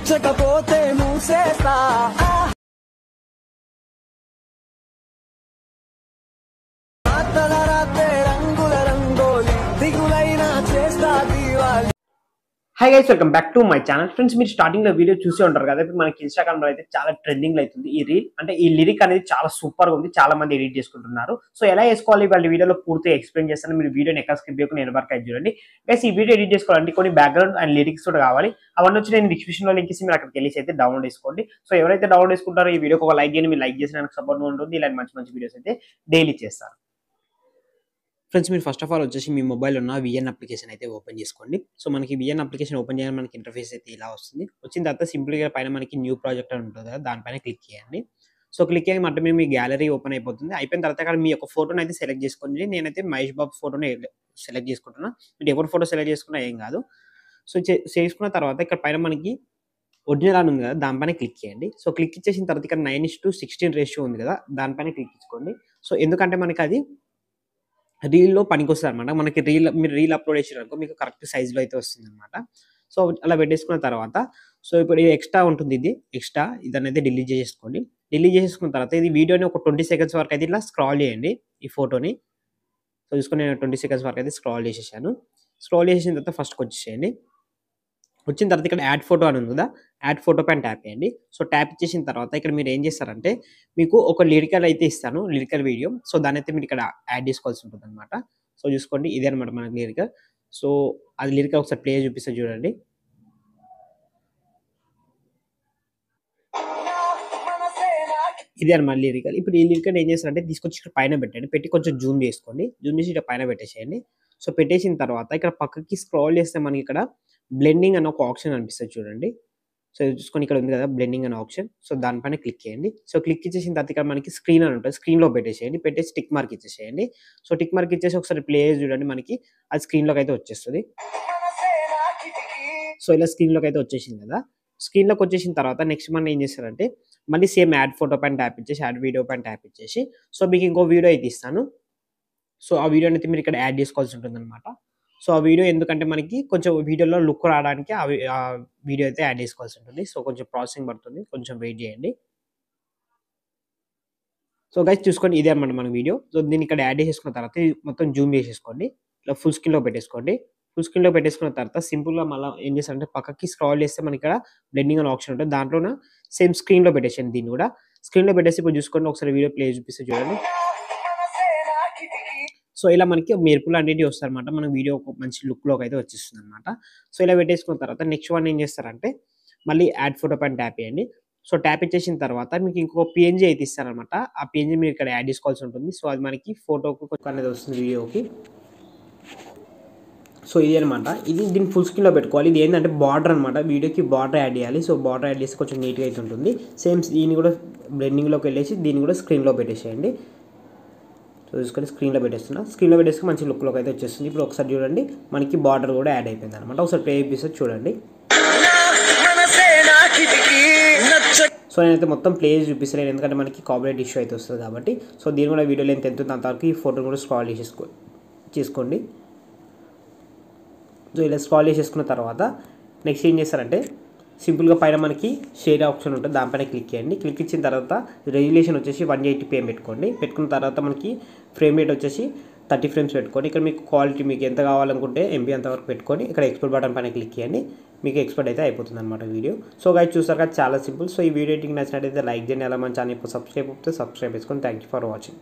నచ్చకపోతే మూసేస్తా రంగుల రంగోలి దిగులైనా చేస్తా Diwali. Hi guys, welcome back to my channel. Friends, మీరు స్టార్టింగ్ లో వీడియో చూసి ఉంటారు కదా. ఇప్పుడు మనకి ఇన్‌స్టాగ్రామ్ లో అయితే చాలా ట్రెండింగ్ అవుతుంది ఈ రీల్. అంటే ఈ లిరిక్ అనేది చాలా సూపర్ గా ఉంది. చాలా మంది ఎడిట్ చేసుకుంటున్నారు. సో ఎలా చేసుకోవాలి వాళ్ళ వీడియోలో పూర్తిగా ఎక్స్‌ప్లెయిన్ చేస్తాను. మీరు వీడియోని ఎక్కడ స్కిప్ చేయకుండా ఎండ్ వరకు అయితే చూడండి. గైస్ ఈ వీడియో ఎడిట్ చేసుకోవాలంటే కొన్ని బ్యాక్‌గ్రౌండ్ అండ్ లిరిక్స్ కూడా కావాలి. అవన్నీ వచ్చి నేను డిస్క్రిప్షన్ లో లింక్ ఇచ్చి మీరు అక్కడికి వెళ్ళి అయితే డౌన్లోడ్ చేసుకోండి. సో ఎవరైతే డౌన్లోడ్ చేసుకుంటారో ఈ వీడియోకి ఒక లైక్ చేయండి. మీరు లైక్ చేసిన నాకు సపోర్ట్ ఉంటుంది. ఇలాంటి మంచి మంచి వీడియోస్ అయితే డైలీ చేస్తాను. ఫ్రెండ్స్, మీరు ఫస్ట్ ఆఫ్ ఆల్ వచ్చేసి మీ మొబైల్ ఉన్న విఎన్ అప్లికేషన్ అయితే ఓపెన్ చేసుకోండి. సో మనకి విఎన్ అప్లికేషన్ ఓపెన్ చేయాలని మనకి ఇంటర్ఫేస్ అయితే ఇలా వస్తుంది. వచ్చిన తర్వాత సింపుల్గా పైన మనకి న్యూ ప్రాజెక్ట్ అని ఉంటుంది కదా, దానిపైన క్లిక్ చేయండి. సో క్లిక్ చేయమంటే మీ గ్యాలరీ ఓపెన్ అయిపోతుంది. అయిపోయిన తర్వాత అక్కడ మీ యొక్క ఫోటోని అయితే సెలెక్ట్ చేసుకోండి. నేనైతే మహేష్ బాబు ఫోటోని సెలెక్ట్ చేసుకుంటున్నా. మీరు ఎవరి ఫోటో సెలెక్ట్ చేసుకున్నా ఏం కాదు. సో చేసుకున్న తర్వాత ఇక్కడ పైన మనకి ఒరిజినల్ అని ఉంది కదా, దానిపైన క్లిక్ చేయండి. సో క్లిక్ ఇచ్చేసిన తర్వాత ఇక్కడ 9:16 రేషియో ఉంది కదా, దానిపైన క్లిక్ ఇచ్చుకోండి. సో ఎందుకంటే మనకి అది రీల్‌లో పనికొస్తది అనమాట. మనకి మీరు రీల్ అప్‌లోడ్ చేసిర్రనుకో మీకు కరెక్ట్ సైజ్‌లో అయితే వస్తుందనమాట. సో అలా పెట్టేసుకున్న తర్వాత సో ఇప్పుడు ఇది ఎక్స్ట్రా ఉంటుంది, ఇది ఎక్స్ట్రా ఇదనేది డిలీట్ చేసేసుకోండి. డిలీట్ చేసేసుకున్న తర్వాత ఇది వీడియోని ఒక 20 సెకండ్స్ వరకు అయితే ఇట్లా స్క్రాల్ చేయండి ఈ ఫోటోని. సో చూసుకొని నేను 20 సెకండ్స్ వరకు అయితే స్క్రాల్ చేసేసాను. స్క్రాల్ చేసిన తర్వాత ఫస్ట్‌కి వచ్చేసేయండి. వచ్చిన తర్వాత ఇక్కడ యాడ్ ఫోటో అని ఉంది కదా, యాడ్ ఫోటో పైన ట్యాప్ చేయండి. సో ట్యాప్ ఇచ్చేసిన తర్వాత ఇక్కడ మీరు ఏం చేస్తారంటే మీకు ఒక లిరికల్ అయితే ఇస్తాను, లిరికల్ వీడియో. సో దాని అయితే మీరు ఇక్కడ యాడ్ చేసుకోవాల్సి ఉంటుంది అనమాట. సో చూసుకోండి ఇదే అనమాట మనకి లిరికల్. సో అది లిరికల్ ఒకసారి ప్లే చూపిస్తే చూడండి. ఇదే అనమాట లిరికల్. ఇప్పుడు ఈ లిరికల్ ఏం చేస్తారంటే తీసుకొచ్చి ఇక్కడ పైన పెట్టండి. పెట్టి కొంచెం జూమ్ చేసుకోండి. జూమ్ చేసి ఇక్కడ పైన పెట్టేసేయండి. సో పెట్టేసిన తర్వాత ఇక్కడ పక్కకి స్క్రాల్ చేస్తే మనకి ఇక్కడ బ్లెండింగ్ అనే ఒక ఆప్షన్ కనిపిస్తుంది చూడండి. సో చూసుకొని ఇక్కడ ఉంది కదా బ్లెండింగ్ అనే ఆప్షన్. సో దానిపైన క్లిక్ చేయండి. సో క్లిక్ ఇచ్చేసిన తర్వాత ఇక్కడ మనకి స్క్రీన్ అని ఉంటుంది. స్క్రీన్‌లో పెట్టేసేయండి. పెట్టేసి టిక్ మార్క్ ఇచ్చేసేయండి. సో టిక్ మార్క్ ఇచ్చేసి ఒకసారి ప్లే చేసి చూడండి, మనకి అది స్క్రీన్‌లోకి అయితే వచ్చేస్తుంది. సో ఇలా స్క్రీన్‌లోకి అయితే వచ్చేసింది కదా. స్క్రీన్‌లోకి వచ్చేసిన తర్వాత నెక్స్ట్ మనం ఏం చేస్తారంటే మళ్ళీ సేమ్ యాడ్ ఫోటో పైన ట్యాప్ ఇచ్చేసి యాడ్ వీడియో పైన ట్యాప్ ఇచ్చేసి సో మీకు ఇంకో వీడియో అయితే ఇస్తాను. సో ఆ వీడియోని అయితే మీరు ఇక్కడ యాడ్ చేసుకోవాల్సి ఉంటుందన్నమాట. సో ఆ వీడియో ఎందుకంటే మనకి కొంచెం వీడియోలో లుక్ రావడానికి ఆ వీడియో అయితే యాడ్ చేసుకోవాల్సి ఉంటుంది. సో కొంచెం ప్రాసెసింగ్ పడుతుంది, కొంచెం వెయిట్ చేయండి. సో గైస్ చూసుకోండి ఇదే అనమాట మన వీడియో. సో దీన్ని ఇక్కడ యాడ్ చేసేసుకున్న తర్వాత మొత్తం జూమ్ చేసేసుకోండి. ఇట్లా ఫుల్ స్క్రీన్‌లో పెట్టేసుకోండి. ఫుల్ స్క్రీన్‌లో పెట్టేసుకున్న తర్వాత సింపుల్‌గా మళ్ళీ ఏం చేస్తారంటే పక్కకి స్క్రాల్ చేస్తే మనకి ఇక్కడ బ్లెండింగ్ అనే ఆప్షన్ ఉంటుంది. దాంట్లోన సేమ్ స్క్రీన్‌లో పెట్టేసేయండి. దీన్ని కూడా స్క్రీన్‌లో పెట్టేసి ఇప్పుడు చూసుకోండి ఒకసారి వీడియో ప్లే చూపిస్తే చూడండి. సో ఇలా మనకి మెరుపులు అనేవి వస్తాయన్నమాట. మన వీడియో ఒక మంచి లుక్‌లోకి అయితే వచ్చేస్తుంది అనమాట. సో ఇలా పెట్టేసుకున్న తర్వాత నెక్స్ట్ వన్ ఏం చేస్తారంటే మళ్ళీ యాడ్ ఫోటో పైన ట్యాప్ చేయండి. సో ట్యాప్ ఇచ్చేసిన తర్వాత మీకు ఇంకొక పీఎన్జీ అయితే ఇస్తారనమాట. ఆ పీఎన్జీ మీరు ఇక్కడ యాడ్ చేసుకోవాల్సి ఉంటుంది. సో అది మనకి ఫోటోకి అనేది వస్తుంది వీడియోకి. సో ఇది అనమాట. దీన్ని ఫుల్ స్క్రీన్‌లో పెట్టుకోవాలి. ఇది ఏంటంటే బార్డర్ అనమాట. వీడియోకి బార్డర్ యాడ్ చేయాలి. సో బార్డర్ యాడ్ చేస్తే కొంచెం నీట్‌గా అయితే ఉంటుంది. సేమ్ దీన్ని కూడా బ్లెండింగ్‌లోకి వెళ్ళేసి దీన్ని కూడా స్క్రీన్‌లో పెట్టేసేయండి. సో చూసుకొని స్క్రీన్‌లో పెట్టేస్తున్నా. స్క్రీన్‌లో పెట్టేసుకొని మంచి లుక్‌లోకి అయితే వచ్చేస్తుంది. ఇప్పుడు ఒకసారి చూడండి మనకి బార్డర్ కూడా యాడ్ అయిపోయింది అనమాట. ఒకసారి ప్లే చేపిస్తే చూడండి. సో నేనైతే మొత్తం ప్లే చేసి చూపిస్తలేను ఎందుకంటే మనకి కాపీరైట్ ఇష్యూ అయితే వస్తుంది కాబట్టి. సో దీని కూడా వీడియో లెంత్ ఎంత ఉందో అంతవరకు ఈ ఫోటోని కూడా స్క్రాల్ చేసుకోండి. సో ఇలా స్క్రాల్ చేసేసుకున్న తర్వాత నెక్స్ట్ ఏం చేస్తారంటే సింపుల్గా పైన మనకి షేర్ ఆప్షన్ ఉంటుంది, దానిపైన క్లిక్ చేయండి. క్లిక్ ఇచ్చిన తర్వాత రెజల్యూషన్ వచ్చేసి 180p పెట్టుకోండి. పెట్టుకున్న తర్వాత మనకి ఫ్రేమ్ రేట్ వచ్చేసి 30 ఫ్రేమ్స్ పెట్టుకోండి. ఇక్కడ మీకు క్వాలిటీ మీకు ఎంత కావాలనుకుంటే ఎంబీ అంతవరకు పెట్టుకొని ఇక్కడ ఎక్స్పోర్ట్ బటన్ పైన క్లిక్ చేయండి. మీకు ఎక్స్పోర్ట్ అయితే అయిపోతుంది అనమాట వీడియో. సో గైస్ చూసారు కదా చాలా సింపుల్. సో ఈ వీడియో నచ్చినట్టయితే లైక్ చేయండి. అలా మన ఛానల్ ఇప్పుడు సబ్స్క్రైబ్ చేసుకొని థ్యాంక్ యూ ఫర్ వాచింగ్.